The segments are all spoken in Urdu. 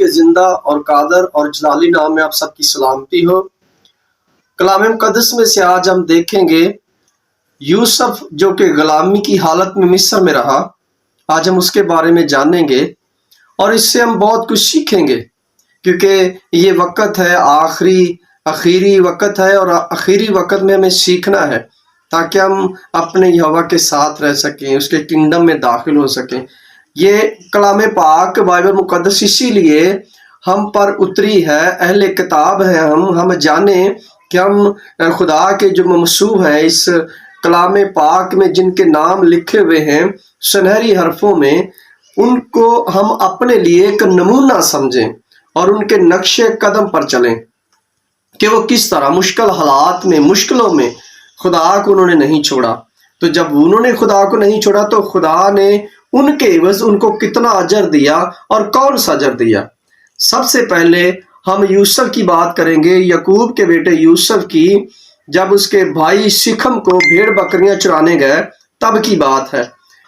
کے زندہ اور قادر اور جلالی نام میں آپ سب کی سلامتی ہو۔ کلام مقدس میں سے آج ہم دیکھیں گے یوسف جو کہ غلامی کی حالت میں مصر میں رہا۔ آج ہم اس کے بارے میں جانیں گے اور اس سے ہم بہت کچھ سیکھیں گے، کیونکہ یہ وقت ہے آخری وقت ہے، اور آخری وقت میں ہمیں سیکھنا ہے تاکہ ہم اپنے یہوہ کے ساتھ رہ سکیں، اس کے کنگڈم میں داخل ہو سکیں۔ یہ کلام پاک بائبل مقدس اسی لیے ہم پر اتری ہے، اہل کتاب ہیں ہم جانیں کہ ہم خدا کے جو ممسوح ہیں، اس کلام پاک میں جن کے نام لکھے ہوئے ہیں سنہری حرفوں میں، ان کو ہم اپنے لیے ایک نمونہ سمجھیں اور ان کے نقش قدم پر چلیں کہ وہ کس طرح مشکل حالات میں، مشکلوں میں خدا کو انہوں نے نہیں چھوڑا۔ تو جب انہوں نے خدا کو نہیں چھوڑا تو خدا نے ان کے عوض ان کو کتنا اجر دیا، اور کون سا اجر دیا۔ سب سے پہلے ہم یوسف کی بات کریں گے، یعقوب کے بیٹے یوسف کی، جب اس کے بھائی شکم کو بھیڑ بکریاں چرانے گئے تب کی بات ہے۔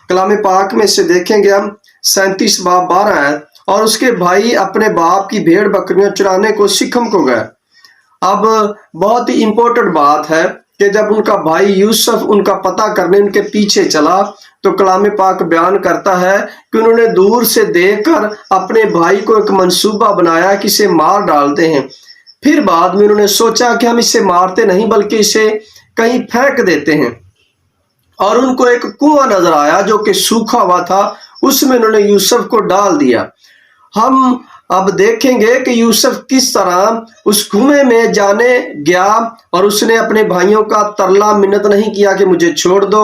کلام پاک میں سے دیکھیں گے ہم 37 باب 12 آیت، اور اس کے بھائی اپنے باپ کی بھیڑ بکریاں چرانے کو شکم کو گئے۔ اب بہت ہی امپورٹنٹ بات ہے کہ جب ان کا بھائی یوسف ان کا پتہ کرنے ان کے پیچھے چلا تو کلام پاک بیان کرتا ہے کہ انہوں نے دور سے دیکھ کر اپنے بھائی کو ایک منصوبہ بنایا کہ اسے مار ڈالتے ہیں۔ پھر بعد میں انہوں نے سوچا کہ ہم اسے مارتے نہیں بلکہ اسے کہیں پھینک دیتے ہیں، اور ان کو ایک کنواں نظر آیا جو کہ سوکھا ہوا تھا، اس میں انہوں نے یوسف کو ڈال دیا۔ ہم اب دیکھیں گے کہ یوسف کس طرح اس کنویں میں جانے گیا، اور اس نے اپنے بھائیوں کا ترلا منت نہیں کیا کہ مجھے چھوڑ دو،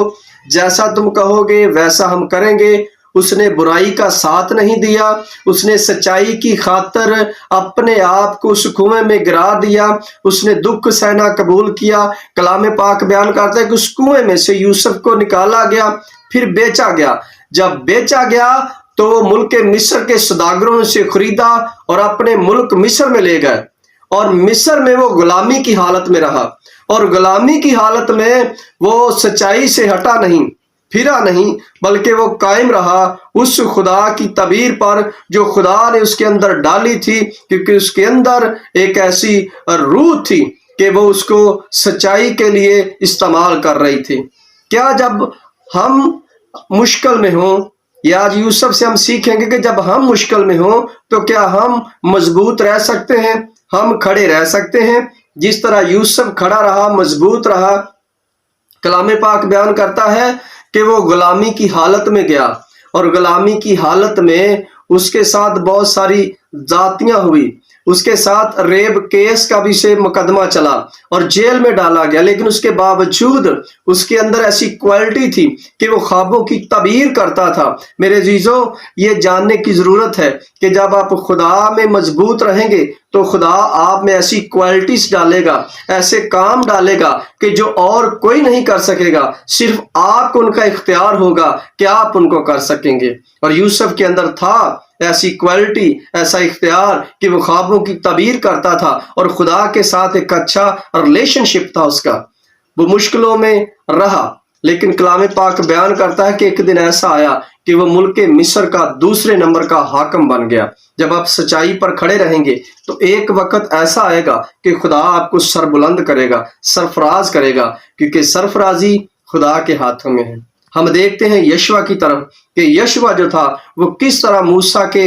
جیسا تم کہو گے ویسا ہم کریں گے۔ اس نے برائی کا ساتھ نہیں دیا، اس نے سچائی کی خاطر اپنے آپ کو اس کنویں میں گرا دیا، اس نے دکھ سہنا قبول کیا۔ کلام پاک بیان کرتا ہے کہ اس کنویں میں سے یوسف کو نکالا گیا، پھر بیچا گیا۔ جب بیچا گیا تو وہ ملک مصر کے سوداگروں سے خریدا اور اپنے ملک مصر میں لے گئے، اور مصر میں وہ غلامی کی حالت میں رہا، اور غلامی کی حالت میں وہ سچائی سے ہٹا نہیں، پھرا نہیں، بلکہ وہ قائم رہا اس خدا کی تعبیر پر جو خدا نے اس کے اندر ڈالی تھی، کیونکہ اس کے اندر ایک ایسی روح تھی کہ وہ اس کو سچائی کے لیے استعمال کر رہی تھی۔ کیا جب ہم مشکل میں ہوں، یا آج یوسف سے ہم سیکھیں گے کہ جب ہم مشکل میں ہوں تو کیا ہم مضبوط رہ سکتے ہیں، ہم کھڑے رہ سکتے ہیں جس طرح یوسف کھڑا رہا، مضبوط رہا۔ کلام پاک بیان کرتا ہے کہ وہ غلامی کی حالت میں گیا، اور غلامی کی حالت میں اس کے ساتھ بہت ساری ذاتیاں ہوئی، اس کے ساتھ ریپ کیس کا بھی سے مقدمہ چلا اور جیل میں ڈالا گیا، لیکن اس کے باوجود اس کے اندر ایسی کوالٹی تھی کہ وہ خوابوں کی تعبیر کرتا تھا۔ میرے عزیزو، یہ جاننے کی ضرورت ہے کہ جب آپ خدا میں مضبوط رہیں گے تو خدا آپ میں ایسی کوالٹیز ڈالے گا، ایسے کام ڈالے گا کہ جو اور کوئی نہیں کر سکے گا، صرف آپ کو ان کا اختیار ہوگا کہ آپ ان کو کر سکیں گے۔ اور یوسف کے اندر تھا ایسی کوالٹی، ایسا اختیار کہ وہ خوابوں کی تعبیر کرتا تھا، اور خدا کے ساتھ ایک اچھا ریلیشن شپ تھا اس کا۔ وہ مشکلوں میں رہا، لیکن کلام پاک بیان کرتا ہے کہ ایک دن ایسا آیا کہ وہ ملک مصر کا دوسرے نمبر کا حاکم بن گیا۔ جب آپ سچائی پر کھڑے رہیں گے تو ایک وقت ایسا آئے گا کہ خدا آپ کو سر بلند کرے گا، سرفراز کرے گا، کیونکہ سرفرازی خدا کے ہاتھوں میں ہے۔ ہم دیکھتے ہیں یشوع کی طرف کہ یشوع جو تھا وہ کس طرح موسیٰ کے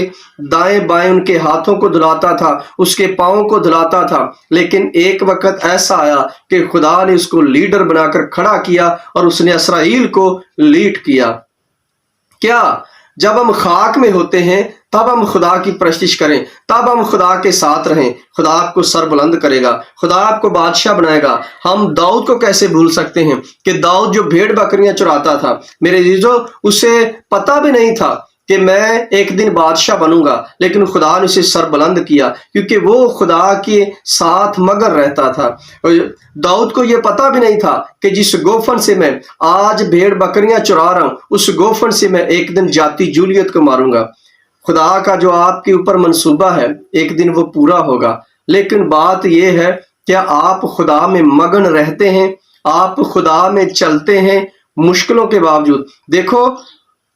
دائیں بائیں ان کے ہاتھوں کو دھلاتا تھا، اس کے پاؤں کو دھلاتا تھا، لیکن ایک وقت ایسا آیا کہ خدا نے اس کو لیڈر بنا کر کھڑا کیا اور اس نے اسرائیل کو لیڈ کیا۔ کیا جب ہم خاک میں ہوتے ہیں تب ہم خدا کی پرستش کریں، تب ہم خدا کے ساتھ رہیں، خدا آپ کو سر بلند کرے گا، خدا آپ کو بادشاہ بنائے گا۔ ہم داؤد کو کیسے بھول سکتے ہیں کہ داؤد جو بھیڑ بکریاں چراتا تھا، میرے عزیزو، اسے پتہ بھی نہیں تھا کہ میں ایک دن بادشاہ بنوں گا، لیکن خدا نے اسے سر بلند کیا کیونکہ وہ خدا کے ساتھ مگر رہتا تھا۔ داؤد کو یہ پتہ بھی نہیں تھا کہ جس گوفن سے میں آج بھیڑ بکریاں چرا رہا ہوں، اس گوفن سے میں ایک دن جاتی جولیت کو ماروں گا۔ خدا کا جو آپ کے اوپر منصوبہ ہے ایک دن وہ پورا ہوگا، لیکن بات یہ ہے کیا آپ خدا میں مگن رہتے ہیں، آپ خدا میں چلتے ہیں مشکلوں کے باوجود۔ دیکھو